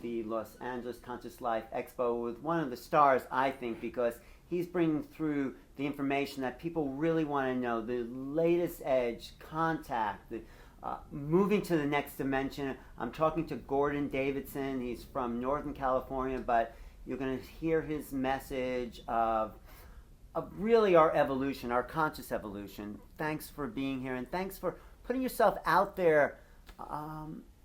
the Los Angeles Conscious Life Expo with one of the stars, I think, because he's bringing through the information that people really want to know, the latest edge, contact, moving to the next dimension. I'm talking to Gordon Davidson. He's from Northern California, but you're going to hear his message of really our evolution, our conscious evolution. Thanks for being here, and thanks for putting yourself out there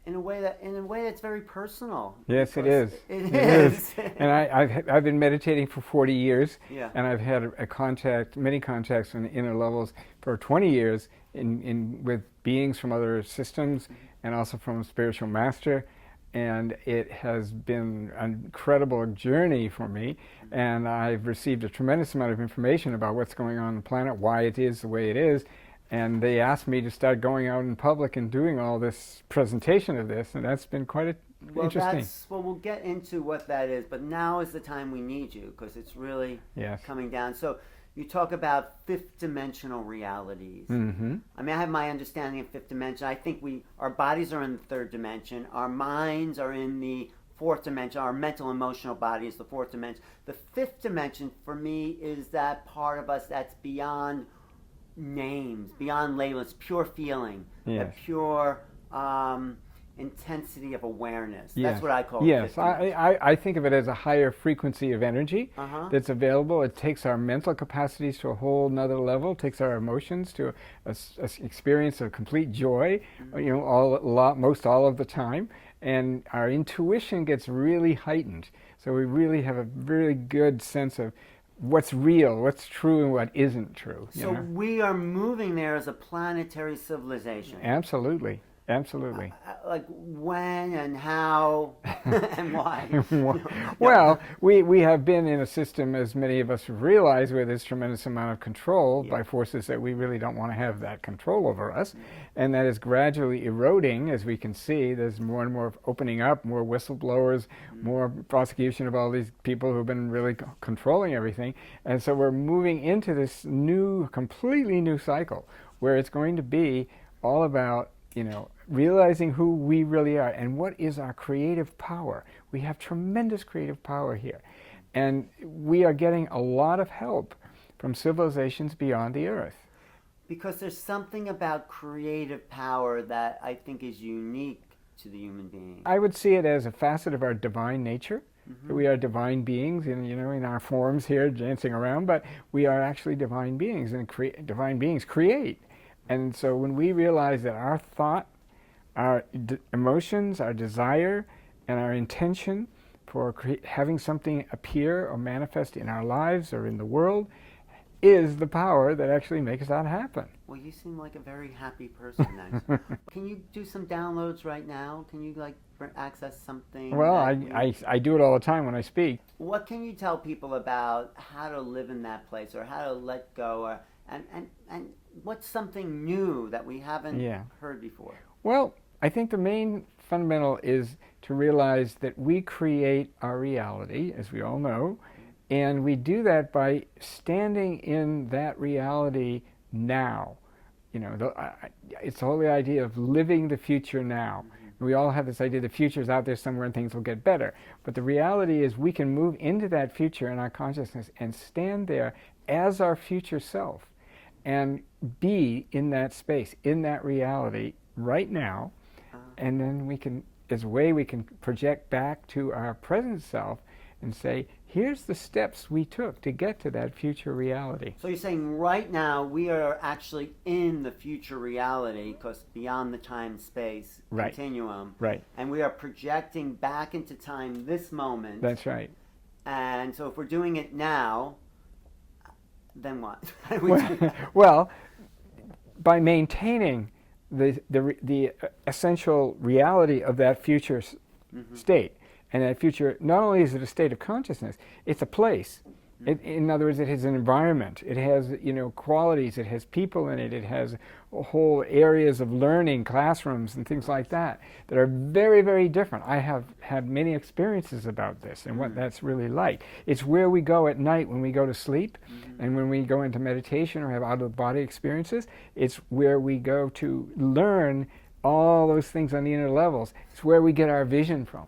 in a way that's very personal. Yes, it is. It is. And I've been meditating for 40 years, yeah. And I've had many contacts in the inner levels for 20 years with beings from other systems, and also from a spiritual master. And it has been an incredible journey for me, and I've received a tremendous amount of information about what's going on the planet, why it is the way it is. And they asked me to start going out in public and doing all this presentation of this, and that's been quite interesting. Well, we'll get into what that is, but now is the time we need you, because it's really coming down. So you talk about fifth dimensional realities. Mm-hmm. I mean, I have my understanding of fifth dimension. I think our bodies are in the third dimension. Our minds are in the fourth dimension. Our mental, emotional body is the fourth dimension. The fifth dimension, for me, is that part of us that's beyond names, beyond labels, pure feeling, a pure intensity of awareness. That's what I call it. Yes, I think of it as a higher frequency of energy that's available. It takes our mental capacities to a whole nother level, takes our emotions to a experience of complete joy, most all of the time, and our intuition gets really heightened. So we really have a really good sense of what's real, what's true, and what isn't true. So we are moving there as a planetary civilization. Absolutely. Like when and how and why? Well, we have been in a system, as many of us have realized, where there's tremendous amount of control by forces that we really don't want to have that control over us. And that is gradually eroding, as we can see. There's more and more opening up, more whistleblowers, more prosecution of all these people who've been really controlling everything. And so we're moving into this completely new cycle, where it's going to be all about realizing who we really are and what is our creative power. We have tremendous creative power here. And we are getting a lot of help from civilizations beyond the Earth. Because there's something about creative power that I think is unique to the human being. I would see it as a facet of our divine nature. We are divine beings, in our forms here, dancing around, but we are actually divine beings, and divine beings create. And so when we realize that our thought, our emotions, our desire, and our intention for having something appear or manifest in our lives or in the world is the power that actually makes that happen. Well, you seem like a very happy person, actually. Can you do some downloads right now? Can you access something? Well, I do it all the time when I speak. What can you tell people about how to live in that place, or how to let go, and what's something new that we haven't heard before? Well, I think the main fundamental is to realize that we create our reality, as we all know, and we do that by standing in that reality now. It's the whole idea of living the future now. We all have this idea the future is out there somewhere and things will get better. But the reality is we can move into that future in our consciousness and stand there as our future self and be in that space, in that reality right now. And then we can project back to our present self and say, here's the steps we took to get to that future reality. So you're saying right now we are actually in the future reality, because beyond the time-space continuum. Right. And we are projecting back into time this moment. That's right. And so if we're doing it now, then what? Well, by maintaining the essential reality of that future state. And that future, not only is it a state of consciousness, it's a place. In other words, it has an environment. It has, qualities. It has people in it. It has whole areas of learning, classrooms, and things like that are very, very different. I have had many experiences about this and what that's really like. It's where we go at night when we go to sleep, and when we go into meditation or have out-of-body experiences. It's where we go to learn all those things on the inner levels. It's where we get our vision from.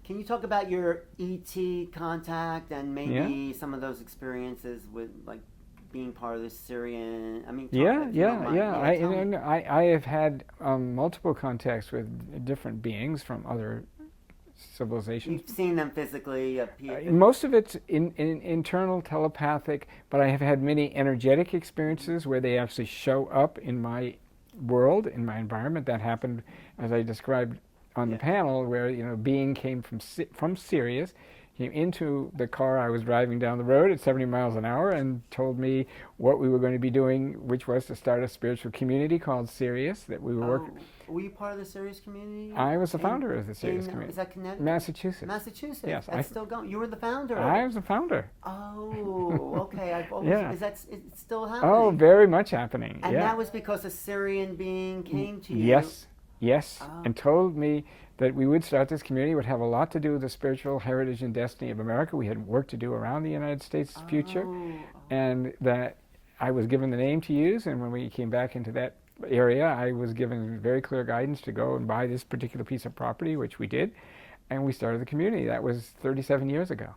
Can you talk about your ET contact and maybe some of those experiences with like being part of the Syrian? I mean, I have had multiple contacts with different beings from other civilizations. You've seen them physically appear? Most of it's internal, telepathic, but I have had many energetic experiences where they actually show up in my world, in my environment. That happened, as I described on the panel, where a being came from Sirius, came into the car I was driving down the road at 70 miles an hour and told me what we were going to be doing, which was to start a spiritual community called Sirius that we were working. Were you part of the Sirius community? I was the founder of the Sirius community. Is that Connecticut? Massachusetts. Massachusetts. Yes, that's still going. You were the founder. I was the founder. Oh, okay. It's still happening? Oh, very much happening. And that was because a Syrian being came to you. Yes, and told me that we would start this community. It would have a lot to do with the spiritual heritage and destiny of America. We had work to do around the United States' future, and that I was given the name to use. And when we came back into that area, I was given very clear guidance to go and buy this particular piece of property, which we did, and we started the community. That was 37 years ago.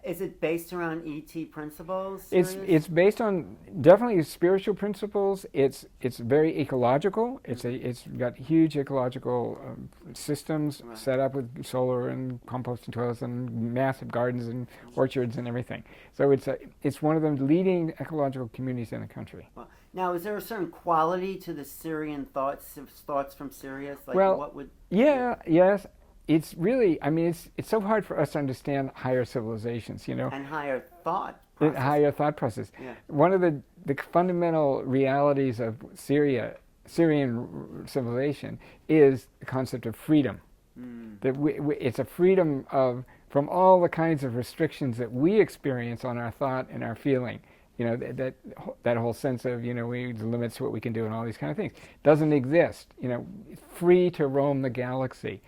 Is it based around ET principles? It's based on definitely spiritual principles. It's very ecological. It's got huge ecological systems set up with solar and composting toilets and massive gardens and orchards and everything. So it's one of the leading ecological communities in the country. Well, now, is there a certain quality to the Syrian thoughts from Sirius? Like what would? Yes. It's really, it's so hard for us to understand higher civilizations, And higher thought process. Higher thought process. Yeah. One of the fundamental realities of Syrian civilization is the concept of freedom. That it's a freedom from all the kinds of restrictions that we experience on our thought and our feeling. That whole sense of, the limits to what we can do and all these kind of things doesn't exist. Free to roam the galaxy,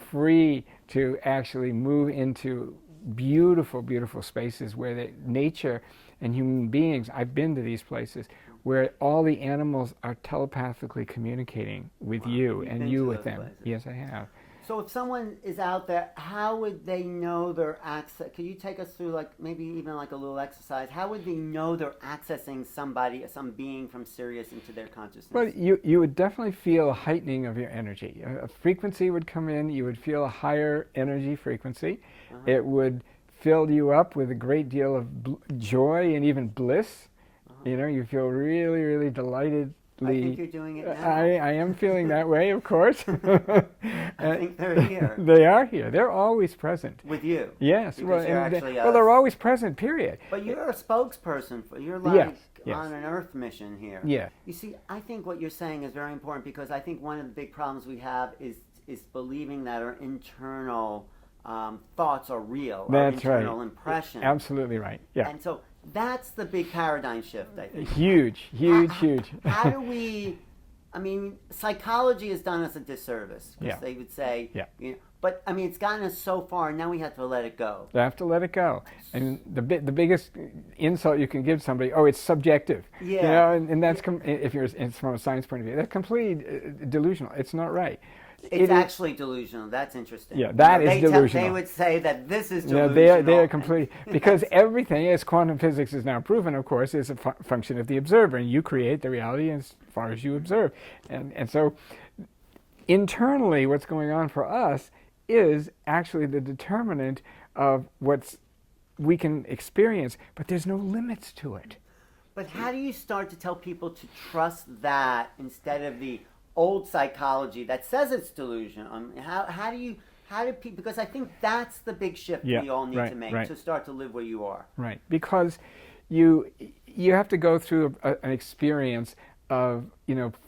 free to actually move into beautiful, beautiful spaces where the nature and human beings, I've been to these places, where all the animals are telepathically communicating with you and you with them. Places. Yes, I have. So if someone is out there, how would they know they're Could you take us through maybe even a little exercise? How would they know they're accessing some being from Sirius into their consciousness? Well, you would definitely feel a heightening of your energy. A frequency would come in. You would feel a higher energy frequency. It would fill you up with a great deal of joy and even bliss. You feel really, really delighted. I think you're doing it now. I am feeling that way, of course. I think they're here. They are here. They're always present. With you? Yes. They're always present, period. But you're a spokesperson. You're on an Earth mission here. Yeah. You see, I think what you're saying is very important because I think one of the big problems we have is believing that our internal thoughts are real. That's our internal impression. Absolutely right. Yeah. And so that's the big paradigm shift, I think. Huge. How do we? Psychology has done us a disservice. Because they would say, but it's gotten us so far. Now we have to let it go. You have to let it go. And the biggest insult you can give somebody, it's subjective. Yeah. And that's if it's from a science point of view, that's completely delusional. It's not right. It's actually delusional. That's interesting. Yeah, that is delusional. They would say that this is delusional. They are completely... Because everything, as quantum physics is now proven, of course, is a function of the observer. And you create the reality as far as you observe. And so, internally, what's going on for us is actually the determinant of we can experience. But there's no limits to it. But how do you start to tell people to trust that instead of the old psychology that says it's delusional? How do people, because I think that's the big shift we all need to make to start to live where you are. Right, because you have to go through an experience of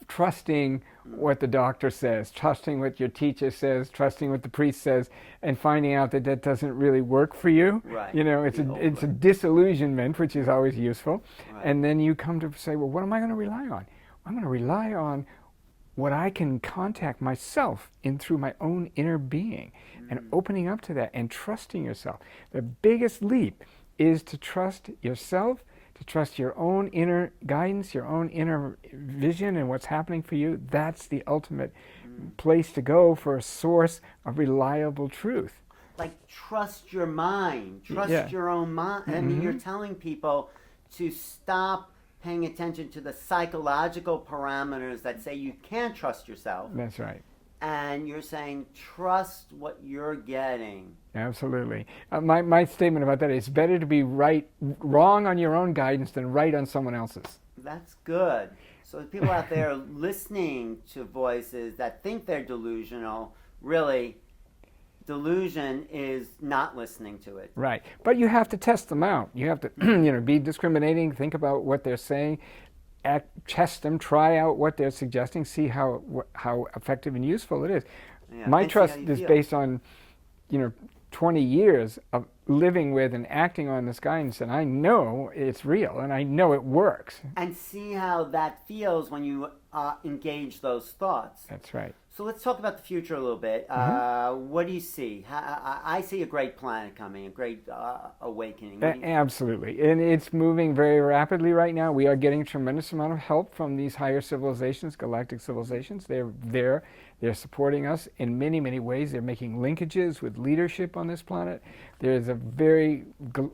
trusting what the doctor says, trusting what your teacher says, trusting what the priest says, and finding out that doesn't really work for you. Right. It's a disillusionment, which is always useful. Right. And then you come to say, well, what am I going to rely on? I'm going to rely on what I can contact myself through my own inner being, and opening up to that and trusting yourself. The biggest leap is to trust yourself, to trust your own inner guidance, your own inner vision and what's happening for you. That's the ultimate place to go for a source of reliable truth. like trust your mind, trust Yeah. your own mind. I mean, you're telling people to stop paying attention to the psychological parameters that say you can't trust yourself. That's right. And you're saying trust what you're getting. Absolutely. My statement about that is better to be wrong on your own guidance than right on someone else's. That's good. So the people out there listening to voices that think they're delusional, really, delusion is not listening to it. Right. But you have to test them out. You have to be discriminating, think about what they're saying, test them, try out what they're suggesting, see how effective and useful it is. Yeah, My and see trust how you is feel. based on 20 years of living with and acting on this guidance, and I know it's real and I know it works. And see how that feels when you engage those thoughts. That's right. So let's talk about the future a little bit. What do you see? I see a great planet coming, a great awakening. Absolutely. And it's moving very rapidly right now. We are getting a tremendous amount of help from these higher civilizations, galactic civilizations. They're supporting us in many, many ways. They're making linkages with leadership on this planet. There's a very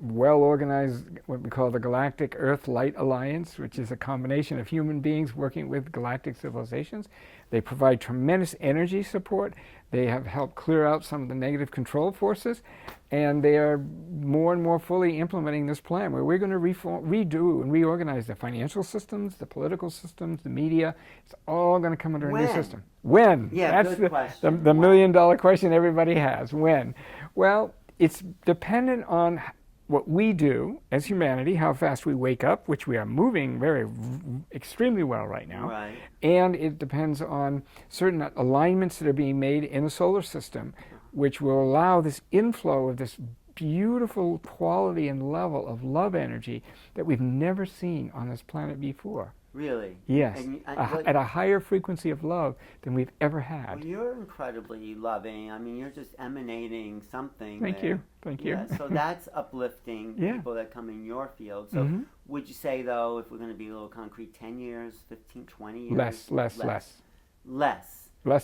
well-organized, what we call the Galactic Earth-Light Alliance, which is a combination of human beings working with galactic civilizations. They provide tremendous energy support. They have helped clear out some of the negative control forces, and they are more and more fully implementing this plan where we're going to redo and reorganize the financial systems, the political systems, the media. It's all going to come under a new system. When? Yeah, that's good question. the million-dollar question everybody has. When? Well, it's dependent on what we do as humanity, how fast we wake up, which we are moving extremely well right now. Right. And it depends on certain alignments that are being made in the solar system, which will allow this inflow of this beautiful quality and level of love energy that we've never seen on this planet before. Really? Yes, at a higher frequency of love than we've ever had. Well, you're incredibly loving. I mean, you're just emanating something. Thank you. Thank you. Yeah, so that's uplifting Yeah. people that come in your field. So would you say, though, if we're going to be a little concrete, 10 years, 15, 20 years? Less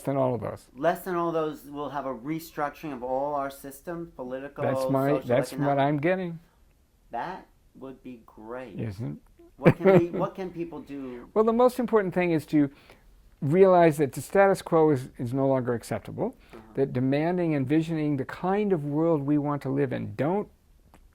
than all of those. Less than all those, we'll have a restructuring of all our systems, political, social, That's economic. what I'm getting. That would be great. Isn't? What can people do? Well, the most important thing is to realize that the status quo is no longer acceptable, that demanding and visioning the kind of world we want to live in. Don't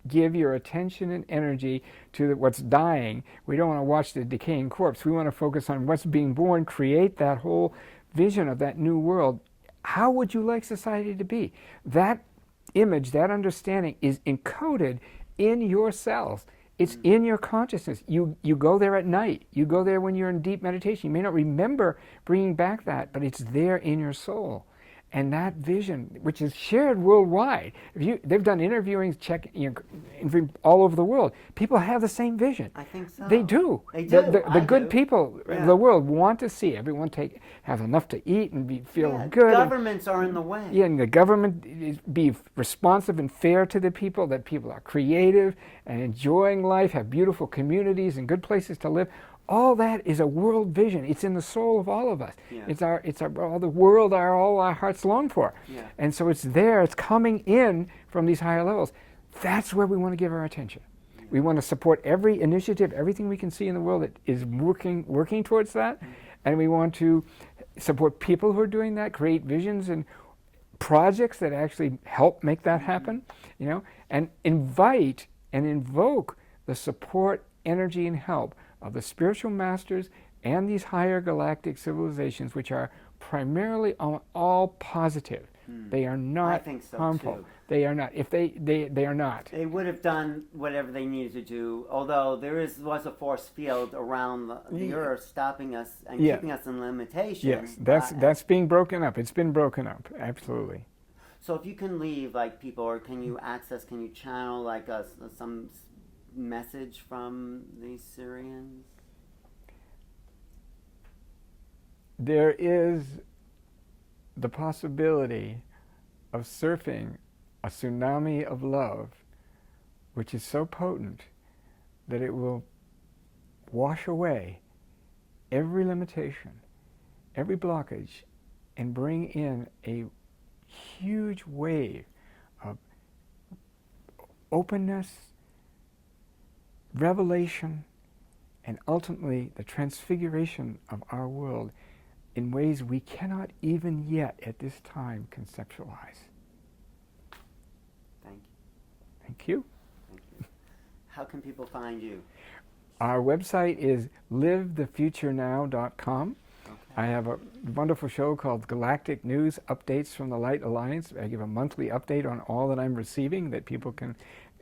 give your attention and energy to what's dying. We don't want to watch the decaying corpse. We want to focus on what's being born, create that whole vision of that new world. How would you like society to be? That image, that understanding is encoded in your cells. It's in your consciousness. You go there at night. You go there when you're in deep meditation. You may not remember bringing back that, but it's there in your soul. And that vision, which is shared worldwide, they've done interviewing, all over the world. People have the same vision. I think so. They do. They do. The good people of the world want to see everyone have enough to eat and feel good. Governments are in the way. Yeah, and the government be responsive and fair to the people, that people are creative and enjoying life, have beautiful communities and good places to live. All that is a world vision. It's in the soul of all of us. Yeah. It's all the world all our hearts long for. Yeah. And so it's there. It's coming in from these higher levels. That's where we want to give our attention. Yeah. We want to support every initiative, everything we can see in the world that is working towards that. And we want to support people who are doing that, create visions and projects that actually help make that happen, and invite and invoke the support, energy, and help of the spiritual masters and these higher galactic civilizations, which are primarily all positive. They are not I think so harmful. Too. They are not. If they are not. They would have done whatever they needed to do, although there was a force field around the Earth stopping us and keeping us in limitation. Yes, that's being broken up. It's been broken up, absolutely. So if you can leave, people, or can you channel, some message from these Syrians? There is the possibility of surfing a tsunami of love, which is so potent that it will wash away every limitation, every blockage, and bring in a huge wave of openness, revelation, and ultimately the transfiguration of our world in ways we cannot even yet at this time conceptualize. Thank you. Thank you. Thank you. How can people find you? Our website is livethefuturenow.com. Okay. I have a wonderful show called Galactic News Updates from the Light Alliance. I give a monthly update on all that I'm receiving that people can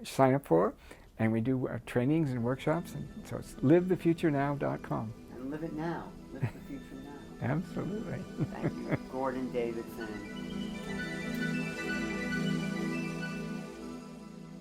sign up for. And we do trainings and workshops. And so it's livethefuturenow.com. And live it now. Live the future now. Absolutely. Thank you. Gordon Davidson.